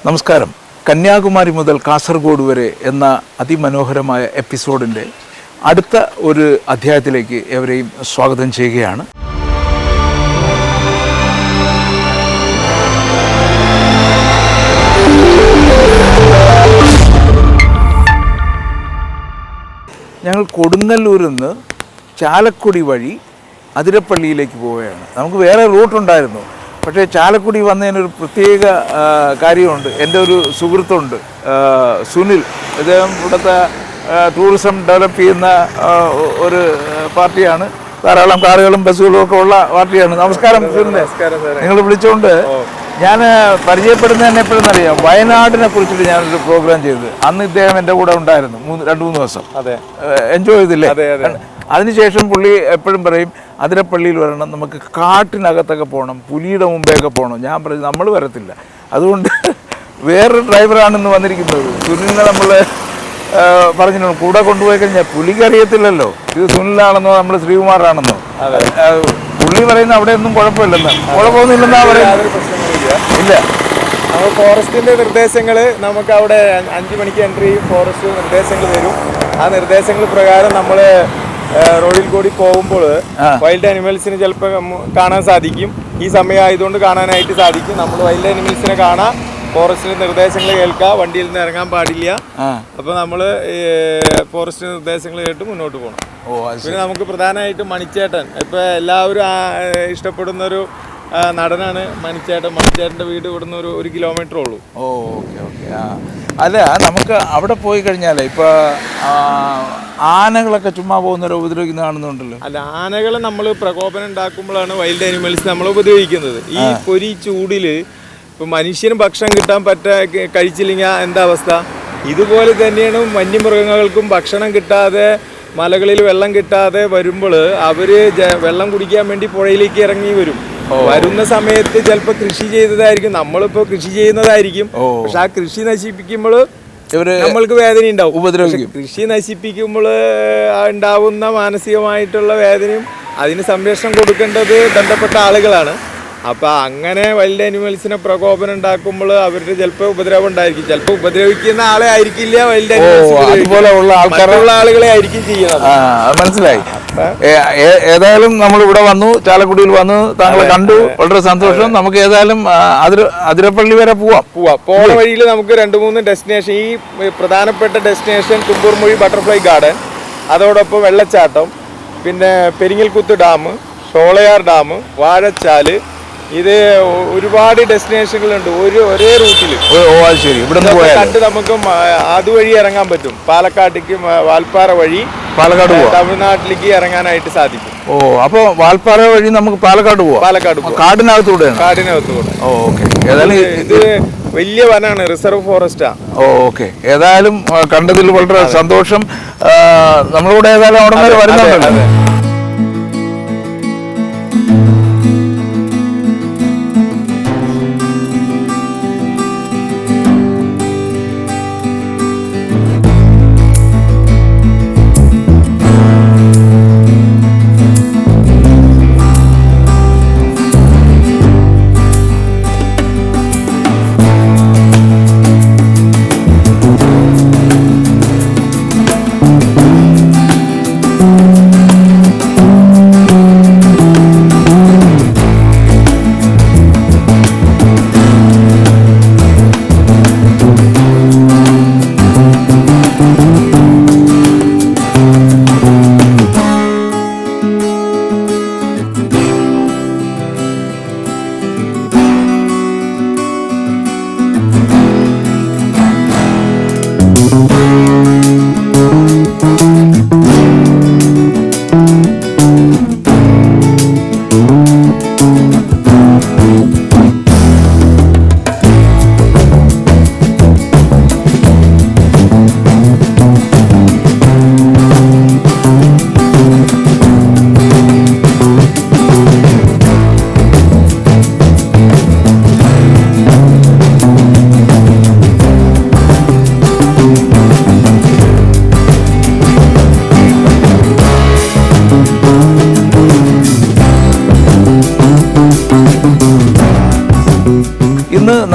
നമസ്കാരം. കന്യാകുമാരി മുതൽ കാസർഗോഡ് വരെ എന്ന അതിമനോഹരമായ എപ്പിസോഡിൻ്റെ അടുത്ത ഒരു അധ്യായത്തിലേക്ക് എവരെയും സ്വാഗതം ചെയ്യുകയാണ്. ഞങ്ങൾ കൊടുങ്ങല്ലൂരിൽ നിന്ന് ചാലക്കുടി വഴി അതിരപ്പള്ളിയിലേക്ക് പോവുകയാണ്. നമുക്ക് വേറെ റൂട്ടുണ്ടായിരുന്നു, പക്ഷേ ചാലക്കുടി വന്നതിനൊരു പ്രത്യേക കാര്യമുണ്ട്. എൻ്റെ ഒരു സുഹൃത്തുണ്ട്, സുനിൽ. ഇദ്ദേഹം ഇവിടുത്തെ ടൂറിസം ഡെവലപ്പ് ചെയ്യുന്ന ഒരു പാർട്ടിയാണ്. ധാരാളം കാറുകളും ബസ്സുകളും ഒക്കെ ഉള്ള പാർട്ടിയാണ്. നമസ്കാരം സുനിലെ. നിങ്ങൾ വിളിച്ചുകൊണ്ട് ഞാൻ പരിചയപ്പെടുന്നത് തന്നെ എപ്പോഴെന്നറിയാം, വയനാടിനെ കുറിച്ചിട്ട് ഞാനൊരു പ്രോഗ്രാം ചെയ്തത്. അന്ന് ഇദ്ദേഹം എൻ്റെ കൂടെ ഉണ്ടായിരുന്നു 2-3 ദിവസം. എൻജോയ് ചെയ്തില്ലേ? അതിനുശേഷം പുള്ളി എപ്പോഴും പറയും അതിരപ്പള്ളിയിൽ വരണം, നമുക്ക് കാട്ടിനകത്തൊക്കെ പോകണം, പുലിയുടെ മുമ്പേയൊക്കെ പോകണം. ഞാൻ പറഞ്ഞു നമ്മൾ വരത്തില്ല, അതുകൊണ്ട് വേറൊരു ഡ്രൈവറാണെന്ന് വന്നിരിക്കുന്നത്. സുനിലിനെ നമ്മൾ പറഞ്ഞിട്ടുണ്ട്, കൂടെ കൊണ്ടുപോയി കഴിഞ്ഞാൽ പുലിക്ക് അറിയത്തില്ലല്ലോ ഇത് സുനിലാണെന്നോ നമ്മൾ ശ്രീകുമാറാണെന്നോ. പുള്ളി പറയുന്ന അവിടെയൊന്നും കുഴപ്പമില്ലെന്ന്, കുഴപ്പമൊന്നുമില്ലെന്നാ പറയുന്നത്. ഇല്ല, നമ്മൾ ഫോറസ്റ്റിൻ്റെ നിർദ്ദേശങ്ങൾ നമുക്ക് അവിടെ 5 മണിക്ക് എൻട്രി ഫോറസ്റ്റ് നിർദ്ദേശങ്ങൾ തരും. ആ നിർദ്ദേശങ്ങൾ പ്രകാരം നമ്മൾ റോഡിൽ കൂടി പോകുമ്പോൾ വൈൽഡ് അനിമൽസിന് ചിലപ്പോൾ കാണാൻ സാധിക്കും. ഈ സമയമായതുകൊണ്ട് കാണാനായിട്ട് സാധിക്കും. നമ്മൾ വൈൽഡ് അനിമൽസിനെ കാണാം, ഫോറസ്റ്റിന്റെ നിർദ്ദേശങ്ങൾ കേൾക്കുക, വണ്ടിയിൽ നിന്ന് ഇറങ്ങാൻ പാടില്ല. അപ്പോൾ നമ്മൾ ഫോറസ്റ്റ് നിർദ്ദേശങ്ങൾ കേട്ട് മുന്നോട്ട് പോകണം. പിന്നെ നമുക്ക് പ്രധാനമായിട്ടും മണിച്ചേട്ടൻ, ഇപ്പോൾ എല്ലാവരും ഇഷ്ടപ്പെടുന്നൊരു നടനാണ് മണിച്ചേട്ടൻ. മണിച്ചേട്ടൻ്റെ വീട് ഇവിടുന്ന് ഒരു 1 കിലോമീറ്റർ ഉള്ളൂ. Okay okay. അല്ല, നമുക്ക് അവിടെ പോയി കഴിഞ്ഞാൽ ഇപ്പോൾ ആനകളൊക്കെ ചുമ്മാ പോകുന്നവരെ ഉപദ്രവിക്കുന്ന കാണുന്നുണ്ടല്ലോ. അല്ല, ആനകളെ നമ്മൾ പ്രകോപനം ഉണ്ടാക്കുമ്പോഴാണ് വൈൽഡ് അനിമൽസ് നമ്മൾ ഉപദ്രവിക്കുന്നത്. ഈ പൊരി ചൂടിൽ ഇപ്പോൾ മനുഷ്യന് ഭക്ഷണം കിട്ടാൻ കഴിച്ചില്ലെങ്കിൽ എന്താ അവസ്ഥ? ഇതുപോലെ തന്നെയാണ് വന്യമൃഗങ്ങൾക്കും ഭക്ഷണം കിട്ടാതെ, മലകളിൽ വെള്ളം കിട്ടാതെ വരുമ്പോൾ അവർ വെള്ളം കുടിക്കാൻ വേണ്ടി പുഴയിലേക്ക് ഇറങ്ങി വരും. വരുന്ന സമയത്ത് ചിലപ്പോൾ കൃഷി ചെയ്തതായിരിക്കും, നമ്മളിപ്പോൾ കൃഷി ചെയ്യുന്നതായിരിക്കും. പക്ഷെ ആ കൃഷി നശിപ്പിക്കുമ്പോൾ നമ്മൾക്ക് വേദന ഉണ്ടാവും, ഉപദ്രവിക്കും. കൃഷി നശിപ്പിക്കുമ്പോൾ ഉണ്ടാവുന്ന മാനസികമായിട്ടുള്ള വേദനയും അതിന് സംരക്ഷണം കൊടുക്കേണ്ടത് ബന്ധപ്പെട്ട ആളുകളാണ്. അപ്പോൾ അങ്ങനെ വൈൽഡ് അനിമൽസിനെ പ്രകോപനം ഉണ്ടാക്കുമ്പോൾ അവരുടെ ചിലപ്പോൾ ഉപദ്രവം ഉണ്ടായിരിക്കും. ചിലപ്പോൾ ഉപദ്രവിക്കുന്ന ആളെ ആയിരിക്കില്ല വൈൽഡ് അനിമൽസ്, ആളുകളെ ആയിരിക്കും ചെയ്യുന്നത്. മനസ്സിലായി. ഏതായാലും നമ്മൾ ഇവിടെ വന്നു, ചാലക്കുടിയിൽ വന്നു, താങ്കളെ കണ്ടു, വളരെ സന്തോഷം. നമുക്ക് ഏതായാലും അതിരപ്പള്ളി വരെ പോണ വഴിയിൽ നമുക്ക് 2-3 ഡെസ്റ്റിനേഷൻ, ഈ പ്രധാനപ്പെട്ട ഡെസ്റ്റിനേഷൻ തുമ്പൂർമൊഴി ബട്ടർഫ്ലൈ ഗാർഡൻ, അതോടൊപ്പം വെള്ളച്ചാട്ടം, പിന്നെ പെരിങ്ങൽകുത്ത് ഡാം, ഷോളയാർ ഡാം, വാഴച്ചാല്, ഇത് ഒരുപാട് ഡെസ്റ്റിനേഷനുകളുണ്ട് ഒരേ റൂട്ടിൽ. കണ്ട് നമുക്ക് അതുവഴി ഇറങ്ങാൻ പറ്റും. പാലക്കാട്ടേക്ക് വാൽപ്പാറ വഴി പാലക്കാട് തമിഴ്നാട്ടിലേക്ക് ഇറങ്ങാനായിട്ട് സാധിക്കും. അപ്പോൾ വാൽപ്പാറ വഴി നമുക്ക് പാലക്കാട് പോവാം. കാടിനകത്തൂടെ. ഏതായാലും ഇത് വലിയ വനാണ്, റിസർവ് ഫോറസ്റ്റാ. ഓക്കെ. ഏതായാലും കണ്ടതിൽ വളരെ സന്തോഷം. നമ്മളിവിടെ ഏതായാലും അവിടെ വരെ വരുന്നുണ്ടല്ലോ.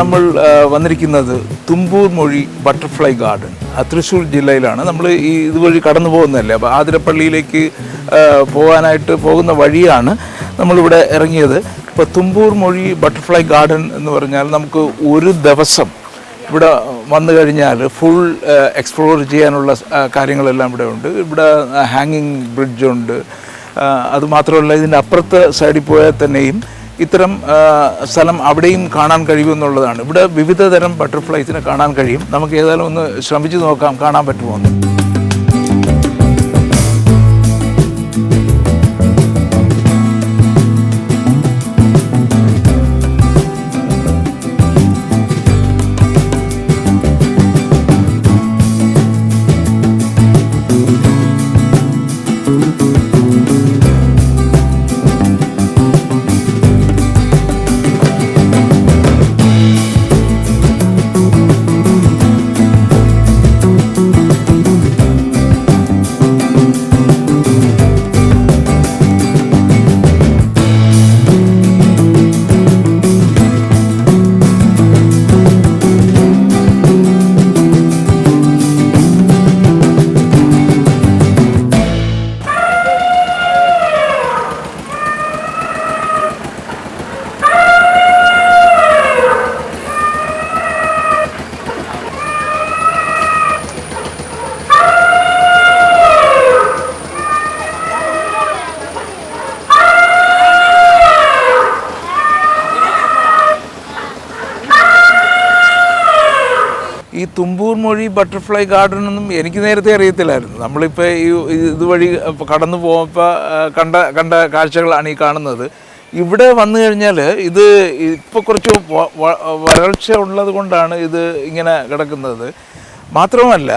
നമ്മൾ വന്നിരിക്കുന്നത് തുമ്പൂർ മൊഴി ബട്ടർഫ്ലൈ ഗാർഡൻ, തൃശ്ശൂർ ജില്ലയിലാണ്. നമ്മൾ ഈ ഇതുവഴി കടന്നു പോകുന്നതല്ലേ, അപ്പോൾ ആതിരപ്പള്ളിയിലേക്ക് പോകാനായിട്ട് പോകുന്ന വഴിയാണ് നമ്മളിവിടെ ഇറങ്ങിയത്. ഇപ്പോൾ തുമ്പൂർ മൊഴി ബട്ടർഫ്ലൈ ഗാർഡൻ എന്ന് പറഞ്ഞാൽ നമുക്ക് ഒരു ദിവസം ഇവിടെ വന്നു കഴിഞ്ഞാൽ ഫുൾ എക്സ്പ്ലോർ ചെയ്യാനുള്ള കാര്യങ്ങളെല്ലാം ഇവിടെ ഉണ്ട്. ഇവിടെ ഹാങ്ങിങ് ബ്രിഡ്ജുണ്ട്. അതുമാത്രമല്ല, ഇതിൻ്റെ അപ്പുറത്തെ സൈഡിൽ പോയാൽ തന്നെയും ഇത്തരം സ്ഥലം അവിടെയും കാണാൻ കഴിയുമെന്നുള്ളതാണ്. ഇവിടെ വിവിധ തരം ബട്ടർഫ്ലൈസിനെ കാണാൻ കഴിയും. നമുക്ക് ഏതായാലും ഒന്ന് ശ്രമിച്ചു നോക്കാം, കാണാൻ പറ്റുമോ എന്ന്. ഈ തുമ്പൂർ മൊഴി ബട്ടർഫ്ലൈ ഗാർഡൻ ഒന്നും എനിക്ക് നേരത്തെ അറിയത്തില്ലായിരുന്നു. നമ്മളിപ്പോൾ ഇതുവഴി കടന്നു പോകുമ്പോൾ കണ്ട കാഴ്ചകളാണ് ഈ കാണുന്നത്. ഇവിടെ വന്നു കഴിഞ്ഞാൽ ഇത് ഇപ്പോൾ കുറച്ച് വരൾച്ച ഉള്ളത് കൊണ്ടാണ് ഇത് ഇങ്ങനെ കിടക്കുന്നത്. മാത്രമല്ല,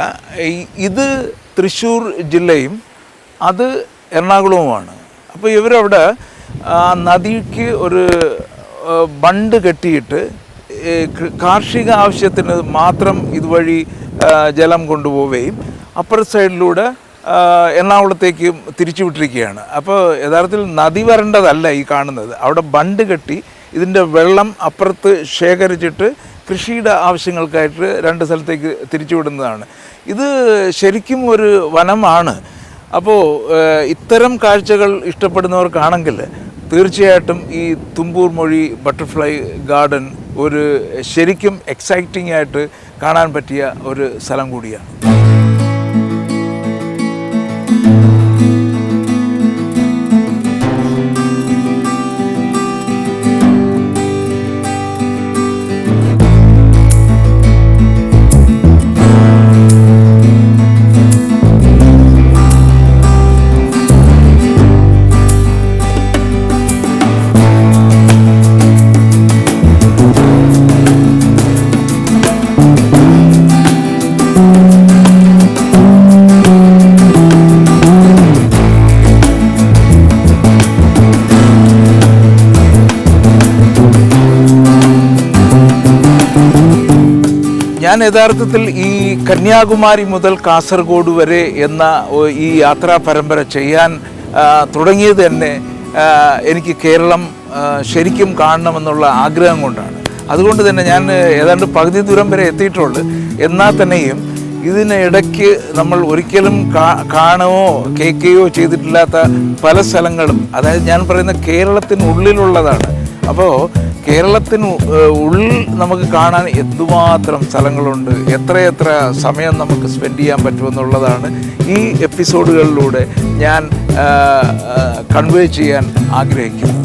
ഇത് തൃശ്ശൂർ ജില്ലയും അത് എറണാകുളവുമാണ്. അപ്പോൾ ഇവരവിടെ നദിക്ക് ഒരു ബണ്ട് കെട്ടിയിട്ട് കാർഷിക ആവശ്യത്തിന് മാത്രം ഇതുവഴി ജലം കൊണ്ടുപോവുകയും അപ്പർ സൈഡിലൂടെ എറണാകുളത്തേക്ക് തിരിച്ചു വിട്ടിരിക്കുകയാണ്. അപ്പോൾ യഥാർത്ഥത്തിൽ നദി വരേണ്ടതല്ല ഈ കാണുന്നത്. അവിടെ ബണ്ട് കെട്ടി ഇതിൻ്റെ വെള്ളം അപ്പുറത്ത് ശേഖരിച്ചിട്ട് കൃഷിയുടെ ആവശ്യങ്ങൾക്കായിട്ട് രണ്ട് സ്ഥലത്തേക്ക് തിരിച്ചു വിടുന്നതാണ്. ഇത് ശരിക്കും ഒരു വനമാണ്. അപ്പോൾ ഇത്തരം കാഴ്ചകൾ ഇഷ്ടപ്പെടുന്നവർക്കാണെങ്കിൽ തീർച്ചയായിട്ടും ഈ തുമ്പൂർ മൊഴി ബട്ടർഫ്ലൈ ഗാർഡൻ ഒരു ശരിക്കും എക്സൈറ്റിംഗ് ആയിട്ട് കാണാൻ പറ്റിയ ഒരു സ്ഥലം കൂടിയാണ്. ഞാൻ യഥാർത്ഥത്തിൽ ഈ കന്യാകുമാരി മുതൽ കാസർഗോഡ് വരെ എന്ന ഈ യാത്രാ പരമ്പര ചെയ്യാൻ തുടങ്ങിയത് തന്നെ എനിക്ക് കേരളം ശരിക്കും കാണണമെന്നുള്ള ആഗ്രഹം കൊണ്ടാണ്. അതുകൊണ്ട് തന്നെ ഞാൻ ഏതാണ്ട് പകുതി ദൂരം വരെ എത്തിയിട്ടുള്ളൂ. എന്നാൽ തന്നെയും ഇതിനിടയ്ക്ക് നമ്മൾ ഒരിക്കലും കാണുകയോ കേൾക്കുകയോ ചെയ്തിട്ടില്ലാത്ത പല സ്ഥലങ്ങളും, അതായത് ഞാൻ പറയുന്ന കേരളത്തിനുള്ളിലുള്ളതാണ്. അപ്പോൾ കേരളത്തിന് ഉള്ളിൽ നമുക്ക് കാണാൻ എന്തുമാത്രം സ്ഥലങ്ങളുണ്ട്, എത്രയെത്ര സമയം നമുക്ക് സ്പെൻഡ് ചെയ്യാൻ പറ്റുമെന്നുള്ളതാണ് ഈ എപ്പിസോഡുകളിലൂടെ ഞാൻ കൺവേ ചെയ്യാൻ ആഗ്രഹിക്കുന്നത്.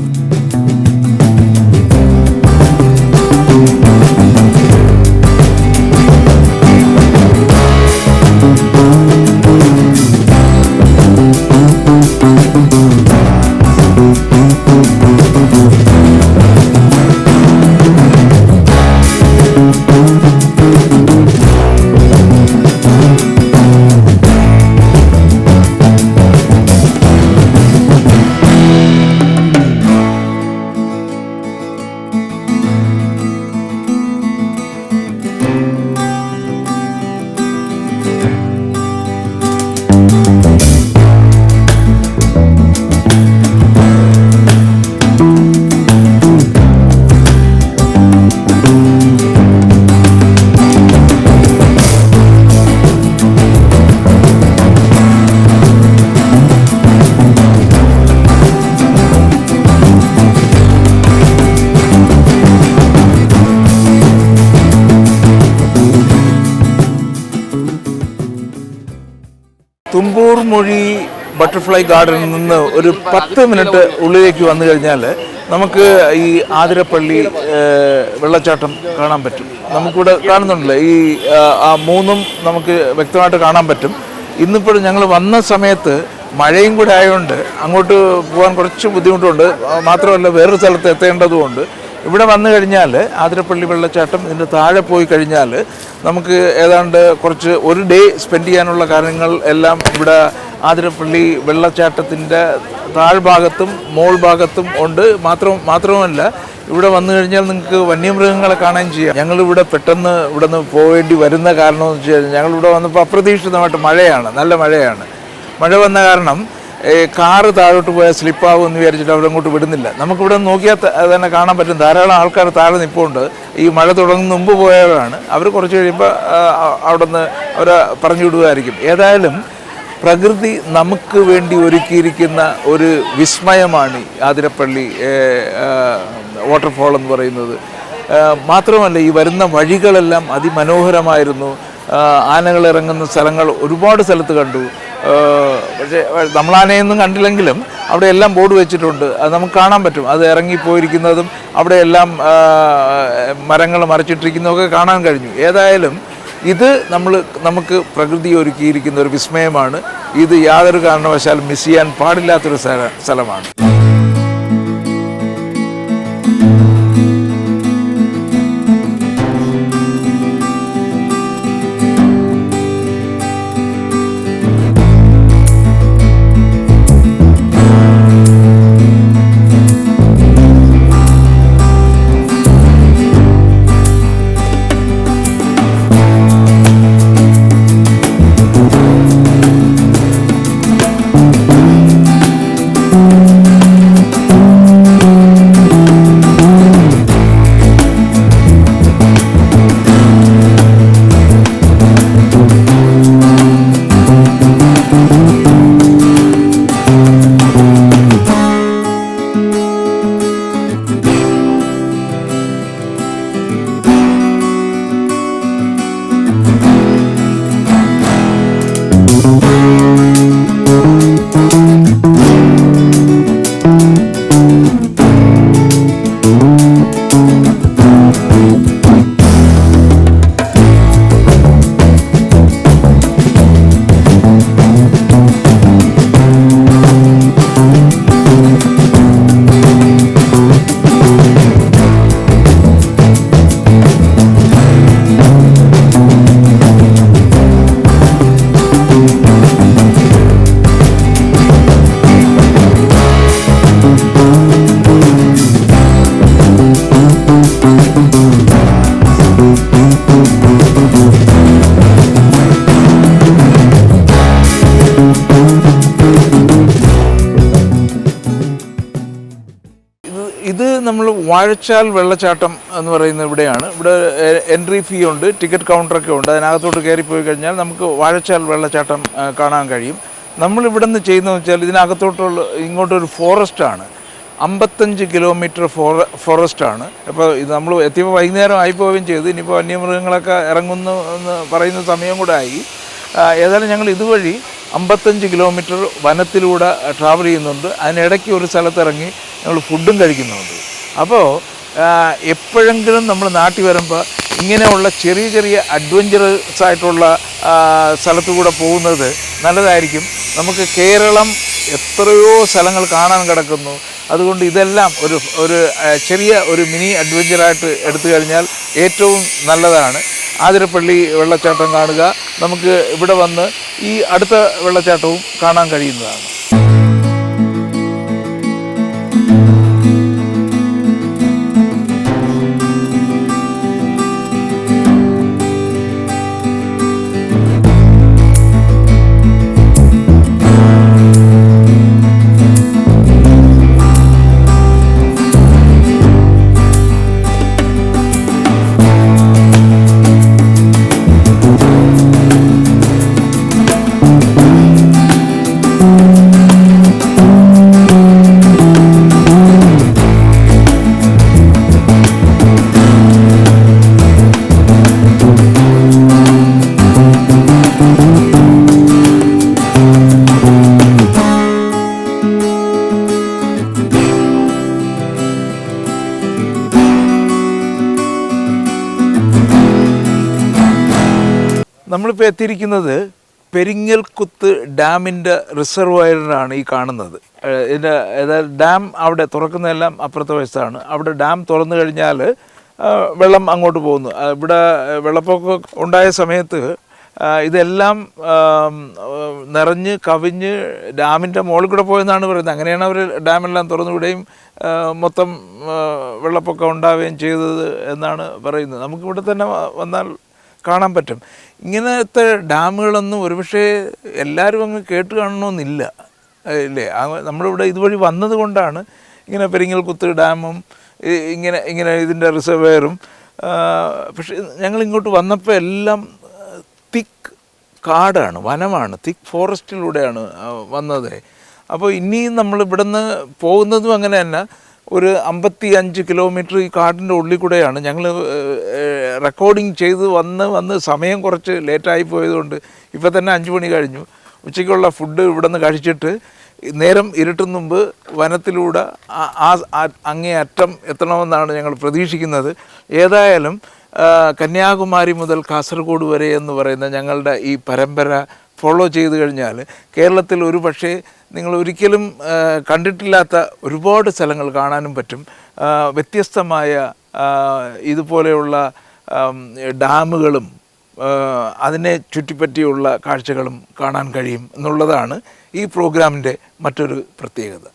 തുമ്പൂർ മൊഴി ബട്ടർഫ്ലൈ ഗാർഡനിൽ നിന്ന് ഒരു 10 മിനിറ്റ് ഉള്ളിലേക്ക് വന്നു കഴിഞ്ഞാൽ നമുക്ക് ഈ ആതിരപ്പള്ളി വെള്ളച്ചാട്ടം കാണാൻ പറ്റും. നമുക്കിവിടെ കാണുന്നുണ്ടല്ലോ ഈ ആ മൂന്നും നമുക്ക് വ്യക്തമായിട്ട് കാണാൻ പറ്റും. ഇന്നിപ്പോൾ ഞങ്ങൾ വന്ന സമയത്ത് മഴയും കൂടെ ആയതുകൊണ്ട് അങ്ങോട്ട് പോകാൻ കുറച്ച് ബുദ്ധിമുട്ടുണ്ട്. മാത്രമല്ല വേറൊരു സ്ഥലത്ത് എത്തേണ്ടതുകൊണ്ട് ഇവിടെ വന്നു കഴിഞ്ഞാൽ ആതിരപ്പള്ളി വെള്ളച്ചാട്ടം ഇതിൻ്റെ താഴെ പോയി കഴിഞ്ഞാൽ നമുക്ക് ഏതാണ്ട് കുറച്ച് ഒരു ഡേ സ്പെൻഡ് ചെയ്യാനുള്ള കാര്യങ്ങൾ എല്ലാം ഇവിടെ ആതിരപ്പള്ളി വെള്ളച്ചാട്ടത്തിൻ്റെ താഴ്ഭാഗത്തും മോൾ ഭാഗത്തും ഉണ്ട്. മാത്രമല്ല ഇവിടെ വന്നു കഴിഞ്ഞാൽ നിങ്ങൾക്ക് വന്യമൃഗങ്ങളെ കാണുകയും ചെയ്യാം. ഞങ്ങളിവിടെ പെട്ടെന്ന് ഇവിടെ നിന്ന് പോകേണ്ടി വരുന്ന കാരണമെന്ന് വെച്ച് കഴിഞ്ഞാൽ ഞങ്ങളിവിടെ വന്നപ്പോൾ അപ്രതീക്ഷിതമായിട്ട് മഴയാണ്, നല്ല മഴയാണ്. മഴ വന്ന കാരണം കാറ് താഴോട്ട് പോയാൽ സ്ലിപ്പാവും എന്ന് വിചാരിച്ചിട്ട് അവരങ്ങോട്ട് വിടുന്നില്ല. നമുക്കിവിടെ നോക്കിയാൽ തന്നെ കാണാൻ പറ്റും ധാരാളം ആൾക്കാർ താഴെ നിൽപ്പുണ്ട്. ഈ മഴ തുടങ്ങുന്ന മുമ്പ് പോയവരാണ്. അവർ കുറച്ച് കഴിയുമ്പോൾ അവിടെ നിന്ന് അവരെ പറഞ്ഞു വിടുകയായിരിക്കും. ഏതായാലും പ്രകൃതി നമുക്ക് വേണ്ടി ഒരുക്കിയിരിക്കുന്ന ഒരു വിസ്മയമാണ് ആതിരപ്പള്ളി വാട്ടർഫോൾ എന്ന് പറയുന്നത്. മാത്രമല്ല ഈ വരുന്ന വഴികളെല്ലാം അതിമനോഹരമായിരുന്നു. ആനകൾ ഇറങ്ങുന്ന സ്ഥലങ്ങൾ ഒരുപാട് സ്ഥലത്ത് കണ്ടു. പക്ഷേ നമ്മളാനയൊന്നും കണ്ടില്ലെങ്കിലും അവിടെ എല്ലാം ബോർഡ് വെച്ചിട്ടുണ്ട്, അത് നമുക്ക് കാണാൻ പറ്റും. അത് ഇറങ്ങിപ്പോയിരിക്കുന്നതും അവിടെ എല്ലാം മരങ്ങൾ മറച്ചിട്ടിരിക്കുന്നതൊക്കെ കാണാൻ കഴിഞ്ഞു. ഏതായാലും ഇത് നമുക്ക് പ്രകൃതി ഒരുക്കിയിരിക്കുന്ന ഒരു വിസ്മയമാണ്. ഇത് യാതൊരു കാരണവശാലും മിസ് ചെയ്യാൻ പാടില്ലാത്തൊരു സ്ഥലമാണ്. ഇത് നമ്മൾ വാഴച്ചാൽ വെള്ളച്ചാട്ടം എന്ന് പറയുന്നത് ഇവിടെയാണ്. ഇവിടെ എൻട്രി ഫീ ഉണ്ട്, ടിക്കറ്റ് കൗണ്ടറൊക്കെ ഉണ്ട്. അതിനകത്തോട്ട് കയറിപ്പോയി കഴിഞ്ഞാൽ നമുക്ക് വാഴച്ചാൽ വെള്ളച്ചാട്ടം കാണാൻ കഴിയും. നമ്മളിവിടെ നിന്ന് ചെയ്യുന്നതെന്ന് വെച്ചാൽ ഇതിനകത്തോട്ടുള്ള ഇങ്ങോട്ടൊരു ഫോറസ്റ്റാണ്, 55 കിലോമീറ്റർ ഫോറസ്റ്റാണ്. അപ്പോൾ ഇത് നമ്മൾ എത്തിയപ്പോൾ വൈകുന്നേരം ആയിപ്പോവുകയും ചെയ്തു. ഇനിയിപ്പോൾ വന്യമൃഗങ്ങളൊക്കെ ഇറങ്ങുന്നു എന്ന് പറയുന്ന സമയം കൂടെ ആയി. ഏതായാലും ഞങ്ങൾ ഇതുവഴി 55 കിലോമീറ്റർ വനത്തിലൂടെ ട്രാവൽ ചെയ്യുന്നുണ്ട്. അതിനിടയ്ക്ക് ഒരു സ്ഥലത്തിറങ്ങി ഞങ്ങൾ ഫുഡും കഴിക്കുന്നുണ്ട്. അപ്പോൾ എപ്പോഴെങ്കിലും നമ്മൾ നാട്ടിൽ വരുമ്പോൾ ഇങ്ങനെയുള്ള ചെറിയ ചെറിയ അഡ്വഞ്ചറസ് ആയിട്ടുള്ള സ്ഥലത്തുകൂടെ പോകുന്നത് നല്ലതായിരിക്കും. നമുക്ക് കേരളം എത്രയോ സ്ഥലങ്ങൾ കാണാൻ കിടക്കുന്നു. അതുകൊണ്ട് ഇതെല്ലാം ഒരു ചെറിയ ഒരു മിനി അഡ്വഞ്ചറായിട്ട് എടുത്തു കഴിഞ്ഞാൽ ഏറ്റവും നല്ലതാണ്. ആതിരപ്പള്ളി വെള്ളച്ചാട്ടം കാണുക, നമുക്ക് ഇവിടെ വന്ന് ഈ അടുത്ത വെള്ളച്ചാട്ടവും കാണാൻ കഴിയുന്നതാണ്. നമ്മളിപ്പോൾ എത്തിയിരിക്കുന്നത് പെരിങ്ങൽകുത്ത് ഡാമിൻ്റെ റിസർവോയറിനാണ് ഈ കാണുന്നത്. ഇതിൻ്റെ ഏതായാലും ഡാം അവിടെ തുറക്കുന്നതെല്ലാം അപ്പുറത്തെ വശത്താണ്. അവിടെ ഡാം തുറന്നു കഴിഞ്ഞാൽ വെള്ളം അങ്ങോട്ട് പോകുന്നു. ഇവിടെ വെള്ളപ്പൊക്കം ഉണ്ടായ സമയത്ത് ഇതെല്ലാം നിറഞ്ഞ് കവിഞ്ഞ് ഡാമിൻ്റെ മുകളിൽ കൂടെ പോയെന്നാണ് പറയുന്നത്. അങ്ങനെയാണ് അവർ ഡാമെല്ലാം തുറന്നു വിടുകയും മൊത്തം വെള്ളപ്പൊക്കം ഉണ്ടാവുകയും ചെയ്തത് എന്നാണ് പറയുന്നത്. നമുക്കിവിടെ തന്നെ വന്നാൽ കാണാൻ പറ്റും. ഇങ്ങനത്തെ ഡാമുകളൊന്നും ഒരുപക്ഷെ എല്ലാവരും അങ്ങ് കേട്ട് കാണണമെന്നില്ല, ഇല്ലേ? നമ്മളിവിടെ ഇതുവഴി വന്നത് കൊണ്ടാണ് ഇങ്ങനെ പെരിങ്ങൽകുത്ത് ഡാമും ഇങ്ങനെ ഇതിൻ്റെ റിസർവെയറും. പക്ഷേ ഞങ്ങളിങ്ങോട്ട് വന്നപ്പോൾ എല്ലാം തിക്ക് കാടാണ്, വനമാണ്, തിക്ക് ഫോറസ്റ്റിലൂടെയാണ് വന്നത്. അപ്പോൾ ഇനിയും നമ്മൾ ഇവിടുന്ന് പോകുന്നതും അങ്ങനെ തന്നെ ഒരു 55 കിലോമീറ്റർ ഈ കാടിൻ്റെ ഉള്ളിൽ കൂടെയാണ്. ഞങ്ങൾ റെക്കോർഡിങ് ചെയ്ത് വന്ന് സമയം കുറച്ച് ലേറ്റായി പോയതുകൊണ്ട് ഇപ്പോൾ തന്നെ 5 മണി കഴിഞ്ഞു. ഉച്ചയ്ക്കുള്ള ഫുഡ് ഇവിടെ നിന്ന് കഴിച്ചിട്ട് നേരം ഇരുട്ടും മുമ്പ് വനത്തിലൂടെ അങ്ങേ അറ്റം എത്തണമെന്നാണ് ഞങ്ങൾ പ്രതീക്ഷിക്കുന്നത്. ഏതായാലും കന്യാകുമാരി മുതൽ കാസർഗോഡ് വരെ എന്ന് പറയുന്ന ഞങ്ങളുടെ ഈ പരമ്പര ഫോളോ ചെയ്ത് കഴിഞ്ഞാൽ കേരളത്തിൽ ഒരു പക്ഷേ നിങ്ങൾ ഒരിക്കലും കണ്ടിട്ടില്ലാത്ത ഒരുപാട് സ്ഥലങ്ങൾ കാണാനും പറ്റും. വ്യത്യസ്തമായ ഇതുപോലെയുള്ള ഡാമുകളും അതിനെ ചുറ്റിപ്പറ്റിയുള്ള കാഴ്ചകളും കാണാൻ കഴിയും എന്നുള്ളതാണ് ഈ പ്രോഗ്രാമിൻ്റെ മറ്റൊരു പ്രത്യേകത.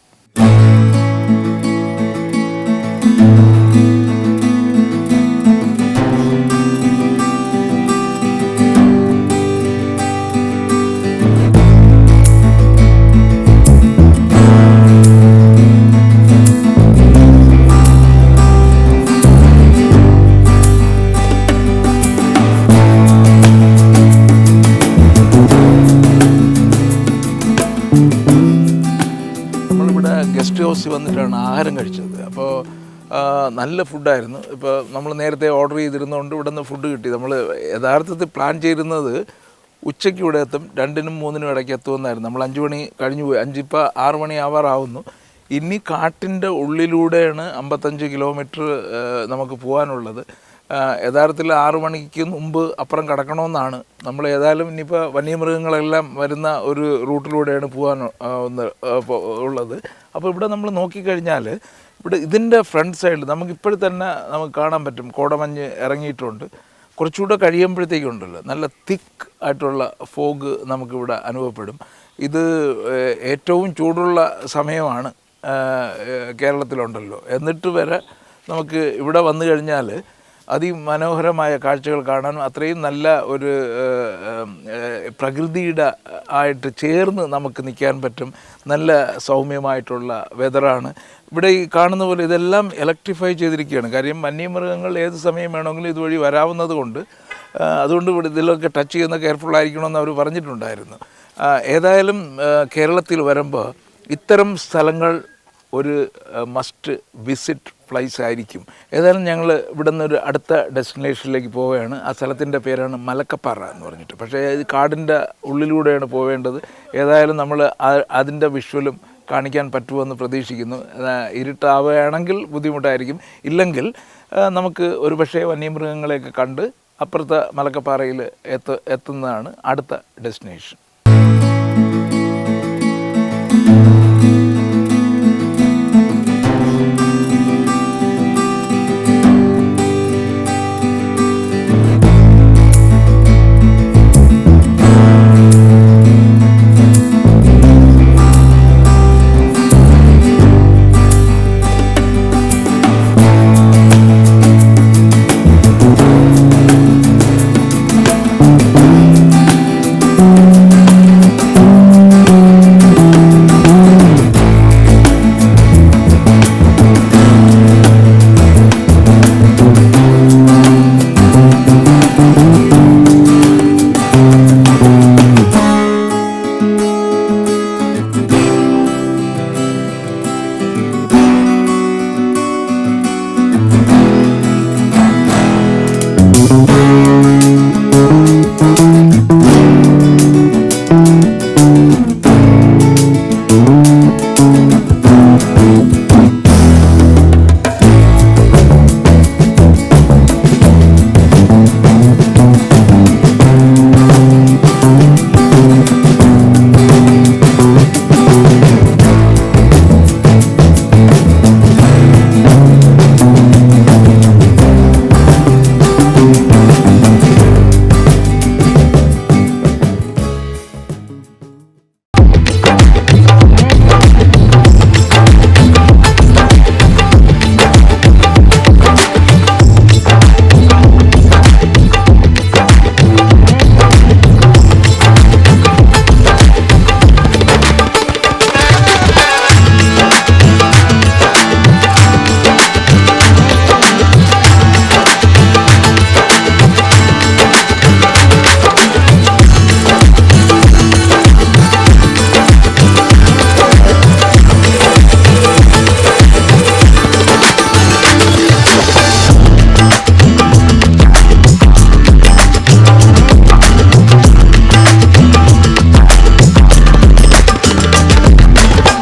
ഗസ്റ്റ് ഹൗസിൽ വന്നിട്ടാണ് ആഹാരം കഴിച്ചത്. അപ്പോൾ നല്ല ഫുഡായിരുന്നു. ഇപ്പോൾ നമ്മൾ നേരത്തെ ഓർഡർ ചെയ്തിരുന്നതുകൊണ്ട് ഇവിടെ നിന്ന് ഫുഡ് കിട്ടി. നമ്മൾ യഥാർത്ഥത്തിൽ പ്ലാൻ ചെയ്തിരുന്നത് ഉച്ചയ്ക്ക് ഇവിടെ എത്തും, 2-നും 3-നും ഇടയ്ക്ക് എത്തുമെന്നായിരുന്നു. നമ്മൾ 5 മണി കഴിഞ്ഞു പോയി. 5 ഇപ്പോൾ 6 മണി ആവാറാവുന്നു. ഇനി കാട്ടിൻ്റെ ഉള്ളിലൂടെയാണ് 55 കിലോമീറ്റർ നമുക്ക് പോകാനുള്ളത്. യഥാർത്ഥത്തിൽ 6 മണിക്ക് മുമ്പ് അപ്പുറം കടക്കണമെന്നാണ്. നമ്മൾ ഏതായാലും ഇനിയിപ്പോൾ വന്യമൃഗങ്ങളെല്ലാം വരുന്ന ഒരു റൂട്ടിലൂടെയാണ് പോകാൻ ഉള്ളത്. അപ്പോൾ ഇവിടെ നമ്മൾ നോക്കിക്കഴിഞ്ഞാൽ ഇവിടെ ഇതിൻ്റെ ഫ്രണ്ട് സൈഡിൽ നമുക്കിപ്പോഴും തന്നെ നമുക്ക് കാണാൻ പറ്റും കോടമഞ്ഞ് ഇറങ്ങിയിട്ടുണ്ട്. കുറച്ചുകൂടെ കഴിയുമ്പോഴത്തേക്കുണ്ടല്ലോ നല്ല തിക്ക് ആയിട്ടുള്ള ഫോഗ് നമുക്കിവിടെ അനുഭവപ്പെടും. ഇത് ഏറ്റവും ചൂടുള്ള സമയമാണ് കേരളത്തിലുണ്ടല്ലോ. എന്നിട്ട് വരെ നമുക്ക് ഇവിടെ വന്നു കഴിഞ്ഞാൽ അതിമനോഹരമായ കാഴ്ചകൾ കാണാനും അത്രയും നല്ല ഒരു പ്രകൃതിയുടെ ആയിട്ട് ചേർന്ന് നമുക്ക് നിൽക്കാൻ പറ്റും. നല്ല സൗമ്യമായിട്ടുള്ള വെതറാണ്. ഇവിടെ ഈ കാണുന്ന പോലെ ഇതെല്ലാം ഇലക്ട്രിഫൈ ചെയ്തിരിക്കുകയാണ്. കാര്യം വന്യമൃഗങ്ങൾ ഏത് സമയം വേണമെങ്കിലും ഇതുവഴി വരാവുന്നത് കൊണ്ട് അതുകൊണ്ട് ഇവിടെ ഇതിലൊക്കെ ടച്ച് ചെയ്യുന്ന കെയർഫുള്ളായിരിക്കണമെന്ന് അവർ പറഞ്ഞിട്ടുണ്ടായിരുന്നു. ഏതായാലും കേരളത്തിൽ വരുമ്പോൾ ഇത്തരം സ്ഥലങ്ങൾ ഒരു മസ്റ്റ് വിസിറ്റ് പ്ലേസ് ആയിരിക്കും. ഏതായാലും ഞങ്ങൾ ഇവിടെ നിന്നൊരു അടുത്ത ഡെസ്റ്റിനേഷനിലേക്ക് പോവുകയാണ്. ആ സ്ഥലത്തിൻ്റെ പേരാണ് മലക്കപ്പാറ എന്ന് പറഞ്ഞിട്ട്. പക്ഷേ ഇത് കാടിൻ്റെ ഉള്ളിലൂടെയാണ് പോവേണ്ടത്. ഏതായാലും നമ്മൾ അതിൻ്റെ വിഷ്വലും കാണിക്കാൻ പറ്റുമെന്ന് പ്രതീക്ഷിക്കുന്നു. ഇരുട്ടാവുകയാണെങ്കിൽ ബുദ്ധിമുട്ടായിരിക്കും. ഇല്ലെങ്കിൽ നമുക്ക് ഒരു പക്ഷേ വന്യമൃഗങ്ങളെയൊക്കെ കണ്ട് അപ്പുറത്തെ മലക്കപ്പാറയിൽ എത്തുന്നതാണ് അടുത്ത ഡെസ്റ്റിനേഷൻ.